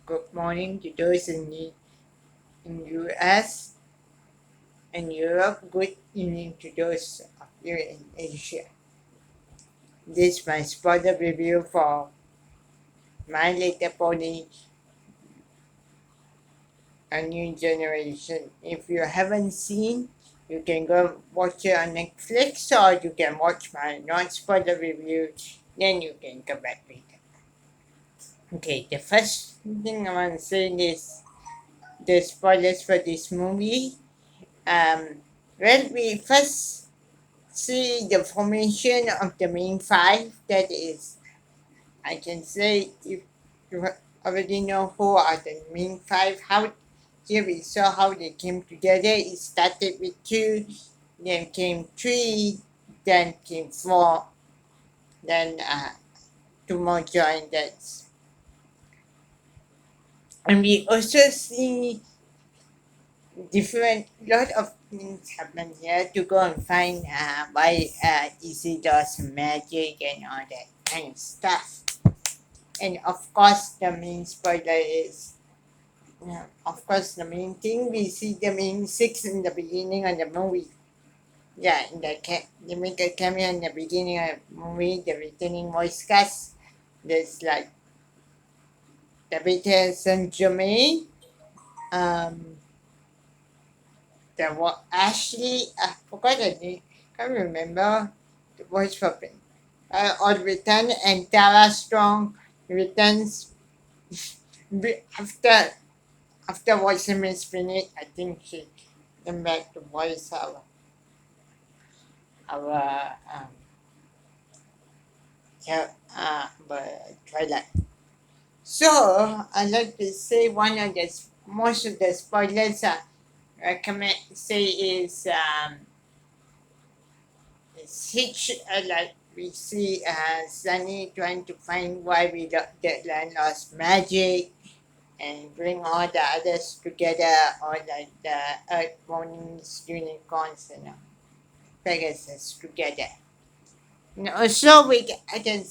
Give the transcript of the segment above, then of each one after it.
good morning to those in US and Europe. Good evening to those of you in Asia. This is my spoiler review for My Little Pony: A New Generation. If you haven't seen, you can go watch it on Netflix, or you can watch my non-spoiler review. Then you can come back later. Okay, the first thing I want to say is the spoilers for this movie. When we first see the formation of the main five, that is, I can say, if you already know who are the main five, how here we saw how they came together. It started with two, then came three, then came four, then two more joined us. And we also see different lot of things happen here to go and find why Isidore's magic and all that kind of stuff. And of course, the main spoiler is, of course, the main thing we see the main six in the beginning of the movie. Yeah, they make a cameo in the beginning of the movie. The returning voice cast. There's like Tabitha St. Germain. Um, there was Ashley. I forgot the name. Can't remember the voice for it. Or return, and Tara Strong returns after watching Miss Spinach. I think she came back to voice our Twilight. So I like to say one of the most of the spoilers I recommend say is Hitch. Like we see Sunny trying to find why we that land lost magic and bring all the others together, or like the Earth Mornings unicorns and Pegasus together. And also I can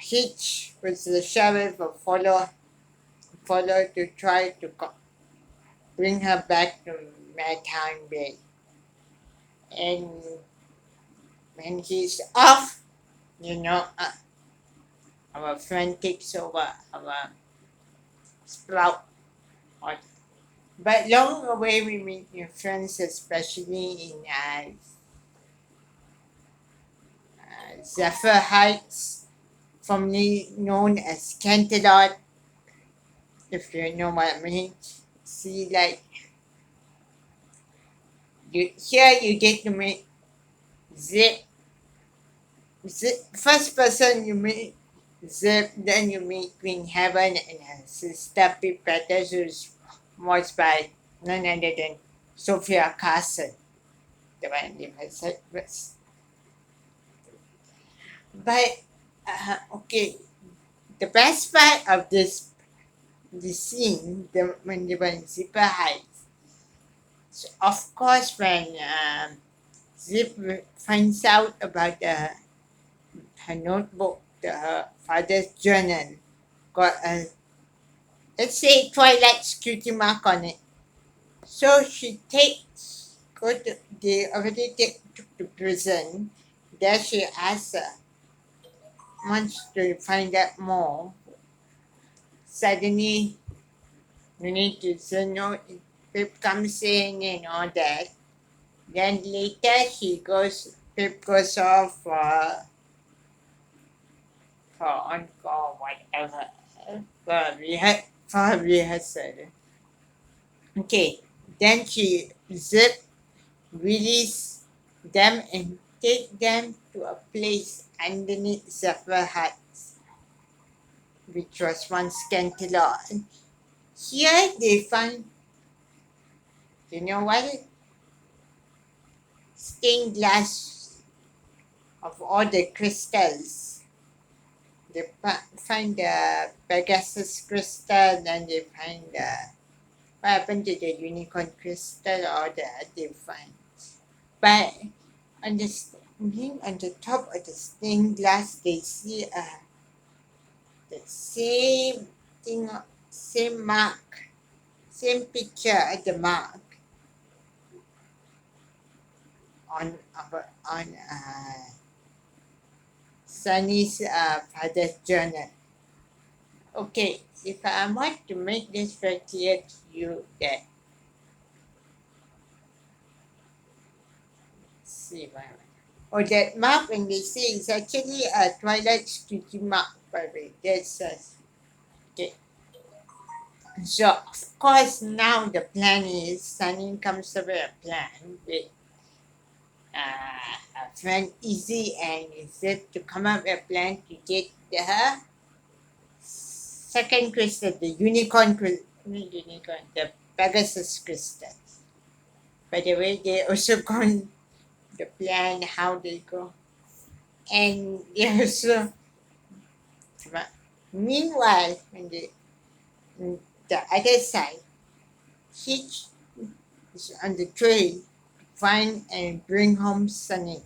Hitch was the sheriff of follow to try to bring her back to Maytown Bay. And when he's off, you know, our friend takes over our sprout. Or, but along the way, we meet new friends, especially in Zephyr Heights, formerly known as Canterlot, if you know what I mean. See, like, you get to meet Zip. First person you meet Zip, then you meet Queen Heaven and her sister Pipetta, who's voiced by none other than Sophia Carson, the one in her was. But okay, the best part of this scene, when they were in Zipper Heights, so of course when Zip finds out about her notebook, her father's journal, got a, let's say, Twilight cutie mark on it. So she takes, they already took to prison. There she asks her, wants to find out more. Suddenly, you need to say no, Pip comes in and all that. Then later Pip goes off for on-call, whatever, for rehearsal. Okay, then Zip release them and take them to a place underneath Zephyr Heights, which was once Canterlot. Here they find, you know what? Stained glass of all the crystals. They find the Pegasus crystal, then they find what happened to the unicorn crystal, or that they find. But on on the top of the stained glass, they see the same thing, same mark, same picture at the mark on Sunny's father's journal. Okay, if I want to make this very clear to you, that see why. Oh, that mark when they say is actually a twilight squeaky mark, by the way. That's okay. So of course now the plan is Sunny comes up with a plan with a friend Easy and Zip to come up with a plan to get the second crystal, the unicorn, the Pegasus crystal. By the way, they also gone the plan how they go, and they also meanwhile when the other side, Hitch is on the trail to find and bring home Sunny.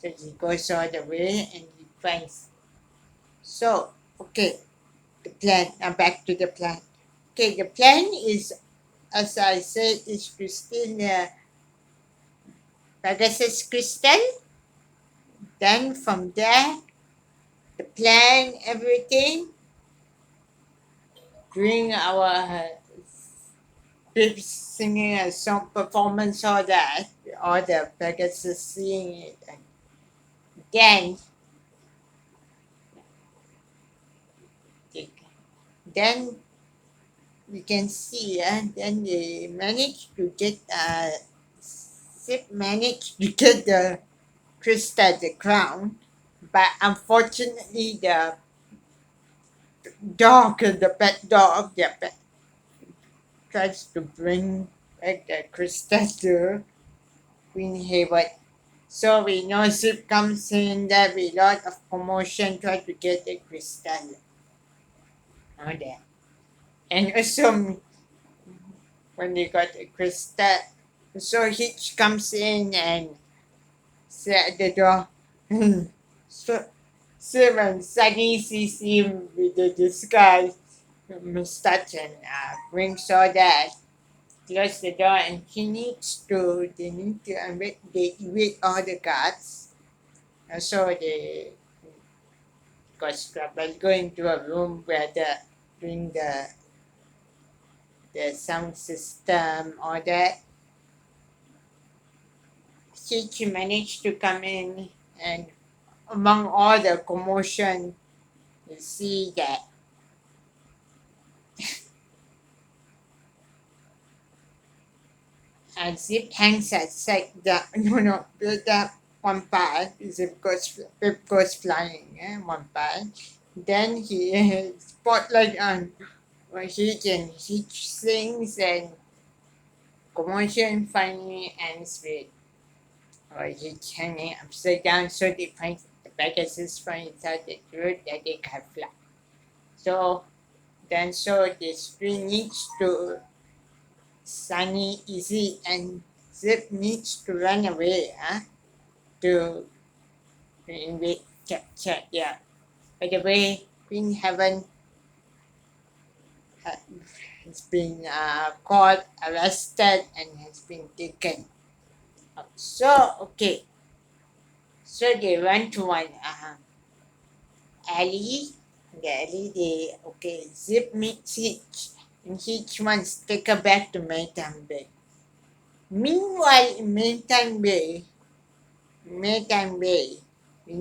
So he goes all the way and he finds. So, okay, the plan. Now back to the plan. Okay, the plan is, as I said, is to steal the Pegasus crystal. Then from there, the plan, everything, during our big singing a song performance, all that, all the Pegasus seeing it. And then, they, then we can see, and then they managed to get, Sip managed to get the crystal, the crown, but unfortunately the dog, the pet dog, the pet tries to bring back the crystal to Queen Hayward. So we know Zip comes in there with a lot of commotion, try to get the crystal. All that. And also when they got the crystal, so Hitch comes in and say at the door. So, so when Sunny sees him with the disguise mustache and brings all that, close the door, and they need to they evade all the guards. So they got trouble, go into a room where doing the sound system, all that. She managed to come in, and among all the commotion, you see that Zip hangs outside the the one part. Pip goes flying, one part. Then he spotlight on he sings, and commotion finally ends with he hanging upside down, so they find the Pegasus find inside the truth that they can fly. So then this string needs to Sunny, Easy, and Zip needs to run away, to invade, capture. Yeah. By the way, Queen Heaven has been caught, arrested, and has been taken. So okay, so they run to one alley. The alley, they okay. Zip meets Hitch, and Hitch wants to take her back to Maytime Bay. Meanwhile, in Maytime Bay,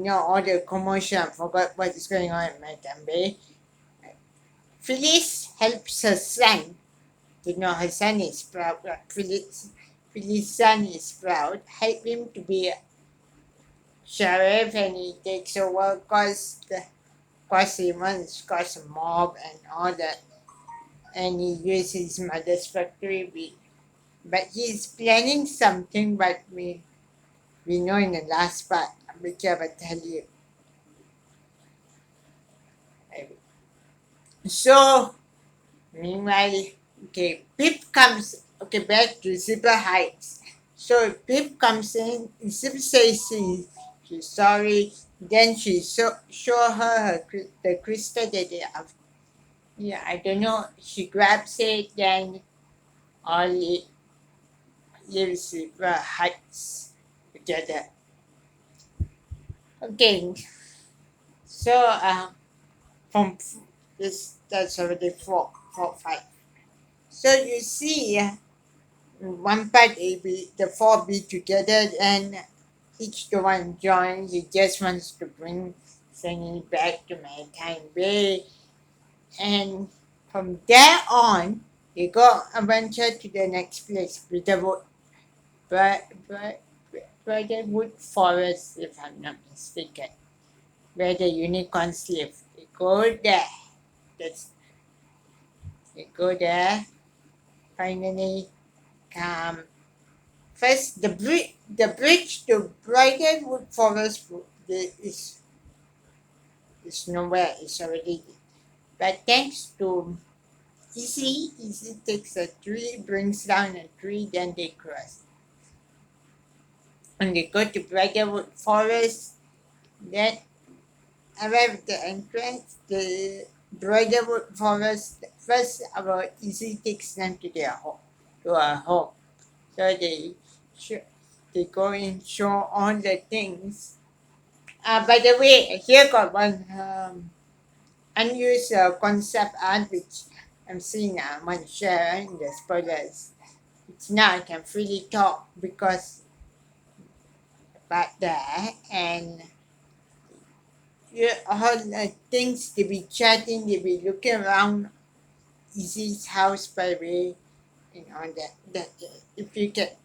all the commotion. I forgot what is going on in Maytime Bay. Phyllis helps her son. Her son is proud. Phyllis' son is proud. Help him to be a sheriff, and he takes over cause he wants cause a mob and all that. And he uses his mother's factory. But he's planning something, but we know in the last part, which I will tell you. So, meanwhile, okay, Pip comes, okay, back to Zipper Heights. So, Pip comes in, Zip says she's sorry, Then she show her the crystal that they have. Yeah, I don't know. She grabs it, then all it lives with huts together. Okay, so from this that's already four, five. So you see, one part A be the four be together, and each the one joins. He just wants to bring Sunny back to Maritime Bay, and from there on, they go adventure to the next place, Bri- Bridlewood Forest, if I'm not mistaken, where the unicorns live. They go there. That's they go there. Finally, come first the bridge to Bridlewood Forest is nowhere. It's already. But thanks to Easy takes a tree, brings down a tree, then they cross. And they go to Bridlewood Forest. Then arrive at the entrance. The Bridlewood Forest. First, our Easy takes them to their home, to a home. So they go and show all the things. By the way, here got one unused concept art which I'm seeing I'm going to share in the spoilers. It's now I can freely talk because about that, and all the things they be chatting, they be looking around Easy's house by the way, and all that.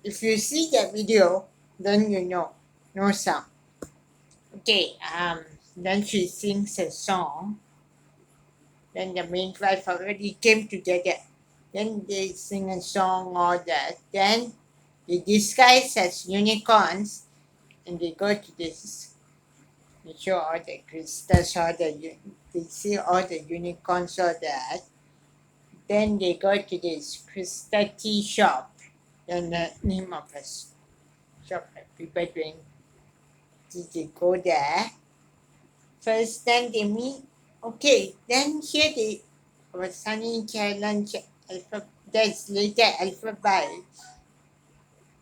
If you see that video, then you know. No sound. Okay, then she sings a song. Then the main wife already came together. Then they sing a song, all that. Then they disguise as unicorns and they go to this. They show all the crystals, they see all the unicorns, all that. Then they go to this crystal tea shop. Then the name of a shop that people drink tea. They go there. First, then they meet. Okay, then here they was Sunny challenge alpha. That's later alphabet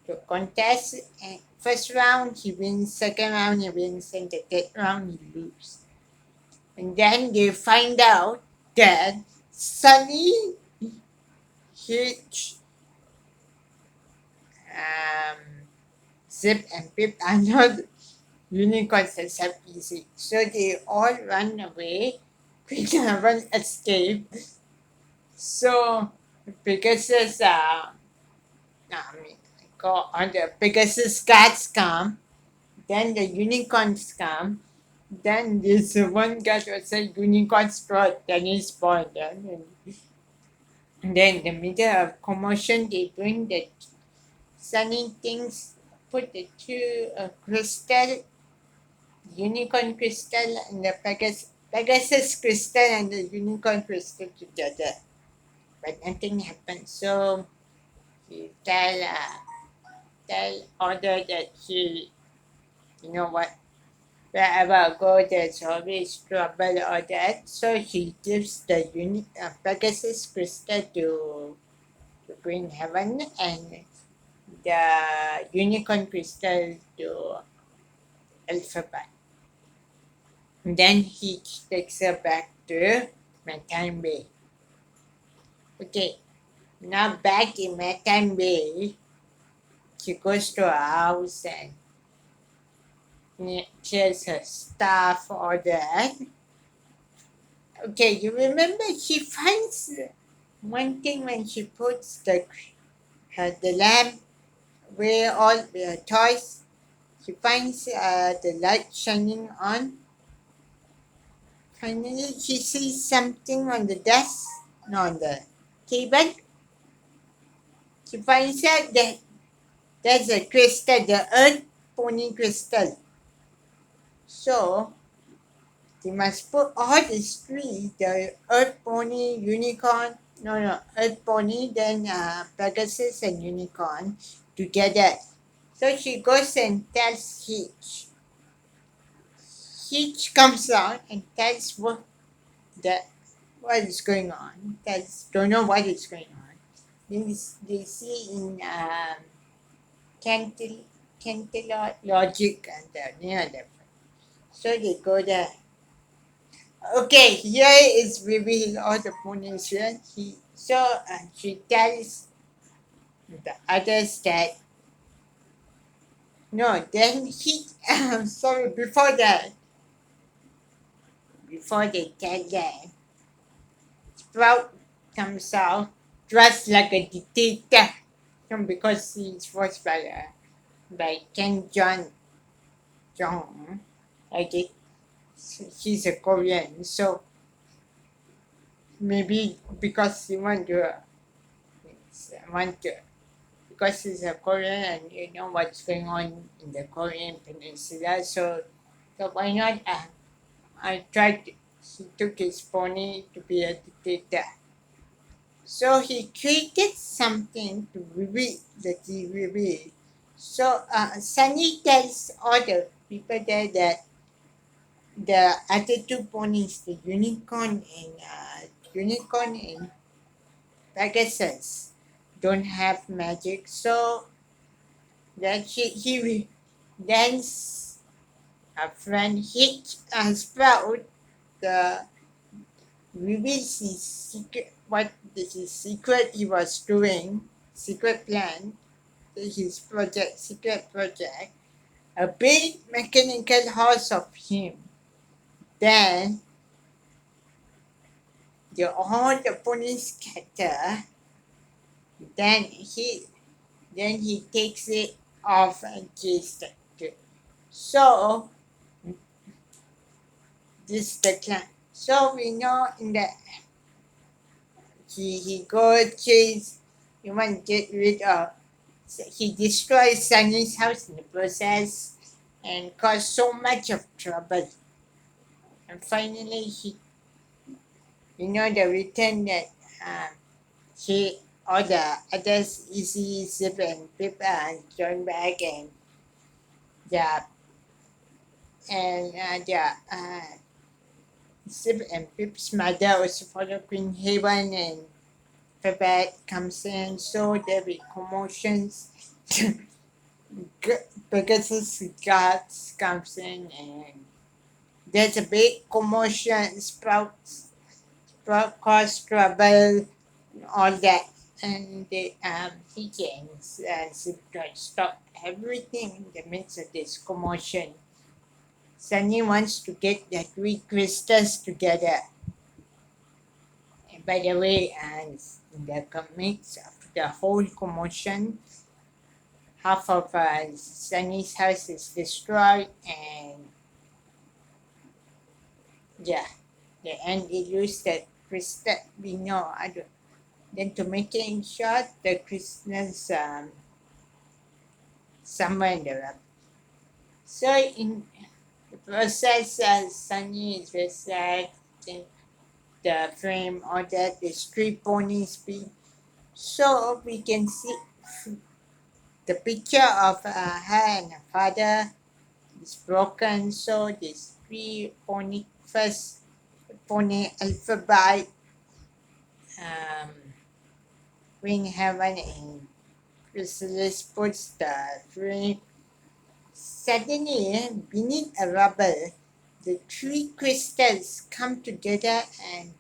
to contest. And first round he wins, second round he wins, and the third round he loses. And then they find out that Sunny, Hitch, um, Zip, and Pip are not unicorns except Easy. So they all run away. Quick run escape. So Pegasus, go on the Pegasus cats come, then the unicorns come, then this one cat was a unicorn spot, then he's born. Then in the middle of commotion, they bring the sunny things, put the two crystal, unicorn crystal, and the Pegasus crystal and the unicorn crystal together. But nothing happened. So he tell order that you know what, wherever I go, there's always trouble or that. So he gives the Pegasus crystal to Green Heaven and the unicorn crystal to Alphabet. And then he takes her back to Maritime Bay. Okay, now back in Maritime Bay, she goes to her house and shares her stuff, all that. Okay, you remember she finds one thing when she puts the lamp where all the toys. She finds the light shining on. Finally, she sees something on the desk, no, on the table. She finds out that there's a crystal, the Earth Pony crystal. So they must put all these three, the Earth Pony, Unicorn, no, Earth Pony, then Pegasus and Unicorn together. So she goes and tells Hitch. Hitch comes out and tells what is going on. Tells don't know what is going on. They see in Cantil Logic and near them. So they go there. Okay, here is reveal all the ponies here. She tells the others that no, then he sorry, before they tell them, Sprout comes out dressed like a dictator. Because he's voiced by Ken Jong. I think he's a Korean, so maybe because he want to because he's a Korean and you know what's going on in the Korean peninsula, so why not? I tried. He took his pony to be a dictator. So he created something to reveal that he revealed. So Sunny tells all the people there that the other two ponies, the unicorn and Pegasus, don't have magic. So then then a friend Hitch Sprout the reveals his secret his secret he was doing, secret plan, his secret project, a big mechanical horse of him. Then all the ponies scatter. Then he takes it off and chases it. So this is the clan. So we know in the he go chase. He want to get rid of. He destroys Sunny's house in the process and cause so much of trouble. And finally, the return that he all the others, Easy, Zip, and Pip, and join back, and yeah, and Zip and Pip's mother also follow Queen Haven, and Pipette comes in, so there be commotions. Pegasus guards comes in, and there's a big commotion. Sprout cause trouble, all that, and he can stop everything in the midst of this commotion. Sunny wants to get the three crystals together. And by the way, and in the comics, after the whole commotion, half of Sunny's house is destroyed, and yeah, the end they lose that crystal. We know, I don't. Then to make it short, the crystals somewhere in the rock. So in the process, Sunny is resetting the frame or that the three ponies be. So we can see the picture of her and her father is broken. So this three pony first pony alphabet um, Queen Heaven and Chrysalis puts the three. Suddenly, beneath a rubble, the three crystals come together and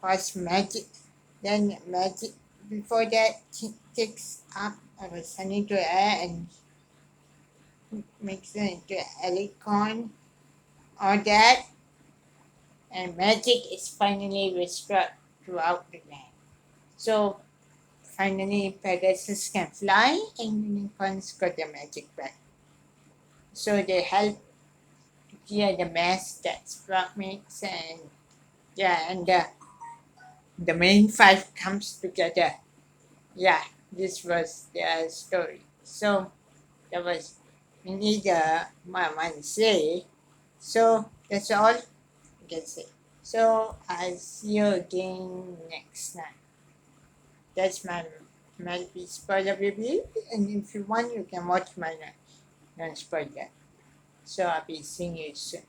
cause magic. Then magic, before that, takes up our sun into air and makes it into alicorn. All that, and magic is finally restored throughout the land. So, finally, Pegasus can fly and unicorns got their magic back. So, they help clear the mess that Sprout makes, and yeah, and the main five comes together. Yeah, this was the story. So that was really the my mind say. So that's all I can say. So I'll see you again next time. That's my might be spoiler review, and if you want, you can watch my non spoiler. So I'll be seeing you soon.